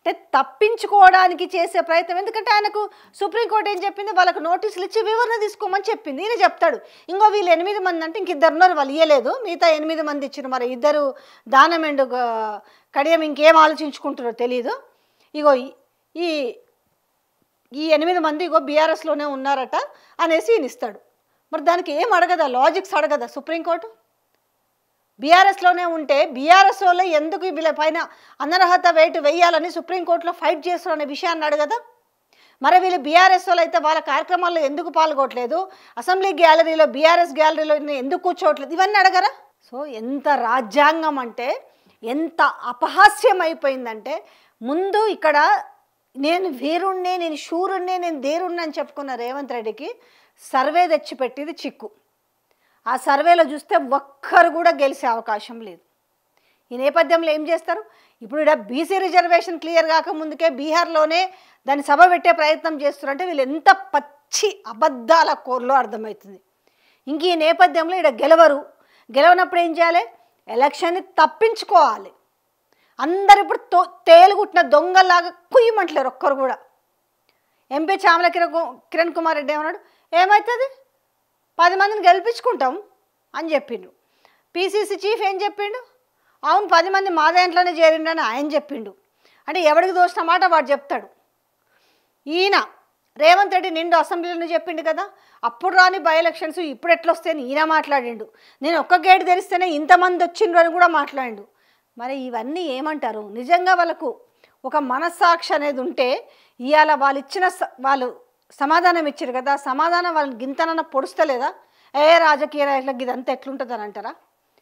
అంటే తప్పించుకోవడానికి చేసే ప్రయత్నం. ఎందుకంటే ఆయనకు సుప్రీంకోర్టు ఏం చెప్పింది, వాళ్ళకు నోటీసులు ఇచ్చి వివరణ తీసుకోమని చెప్పింది. ఈయన చెప్తాడు ఇంకో వీళ్ళు 8 మంది అంటే ఇంక 2 ఉన్నారు, వాళ్ళు ఇయ్యలేదు, మిగతా 8 మంది ఇచ్చిన, మరి 2 దానమెండు కడియం ఇంకేం ఆలోచించుకుంటారో తెలియదు. ఇగో ఈ ఈ 8 మంది ఇగో బీఆర్ఎస్లోనే ఉన్నారట అనేసి ఈయన ఇస్తాడు. మరి దానికి ఏం అడగదా, లాజిక్స్ అడగదా సుప్రీంకోర్టు? బీఆర్ఎస్లోనే ఉంటే బీఆర్ఎస్ వాళ్ళు ఎందుకు వీళ్ళ పైన అనర్హత వేటు వేయాలని సుప్రీంకోర్టులో ఫైట్ చేస్తారు అనే విషయాన్ని అడగదా? మరి వీళ్ళు బీఆర్ఎస్ వాళ్ళు అయితే వాళ్ళ కార్యక్రమాల్లో ఎందుకు పాల్గొనట్లేదు, అసెంబ్లీ గ్యాలరీలో బీఆర్ఎస్ గ్యాలరీలో ఎందుకు కూర్చోవట్లేదు, ఇవన్నీ అడగరా? సో ఎంత రాజ్యాంగం అంటే ఎంత అపహాస్యం అయిపోయిందంటే, ముందు ఇక్కడ నేను వీరుణ్ణి, నేను శూరుణ్ణి, నేను ధీరుణ్ణి అని చెప్పుకున్న రేవంత్ రెడ్డికి సర్వే తెచ్చిపెట్టేది చిక్కు. ఆ సర్వేలో చూస్తే ఒక్కరు కూడా గెలిచే అవకాశం లేదు. ఈ నేపథ్యంలో ఏం చేస్తారు, ఇప్పుడు ఇక్కడ బీసీ రిజర్వేషన్ క్లియర్ కాకముందుకే బీహార్లోనే దాన్ని సభ పెట్టే ప్రయత్నం చేస్తున్నారంటే వీళ్ళు ఎంత పచ్చి అబద్ధాల కోర్లో అర్థమవుతుంది. ఇంక ఈ నేపథ్యంలో ఇక్కడ గెలవనప్పుడు ఏం చేయాలి, ఎలక్షన్ని తప్పించుకోవాలి. అందరు ఇప్పుడు తేలుగుట్టిన దొంగలాగా కుయ్యమంటలేరు ఒక్కరు కూడా. ఎంపీ చామల కిరణ్ కుమార్ రెడ్డి ఏమన్నాడు, ఏమవుతుంది 10 మందిని గెలిపించుకుంటాం అని చెప్పిండు. పీసీసీ చీఫ్ ఏం చెప్పిండు, అవును 10 మంది మా దాంట్లోనే చేరిండని ఆయన చెప్పిండు. అంటే ఎవరికి దోచిన మాట వాడు చెప్తాడు. ఈయన రేవంత్ రెడ్డి నిండు అసెంబ్లీలోనే చెప్పిండు కదా, అప్పుడు రాని బై ఎలక్షన్స్ ఇప్పుడు ఎట్లా వస్తాయని ఈయన మాట్లాడిండు. నేను ఒక్క గేటు తెరిస్తేనే ఇంతమంది వచ్చిండ్రు అని కూడా మాట్లాడిండు. మరి ఇవన్నీ ఏమంటారు? నిజంగా వాళ్ళకు ఒక మనస్సాక్షి అనేది ఉంటే ఇవాళ వాళ్ళు సమాధానం ఇచ్చారు కదా, సమాధానం వాళ్ళని గింతనన్న పొడుస్తలేదా? రాజకీయ నాయకులకు ఇదంతా ఎట్లుంటుంది అని అంటారా?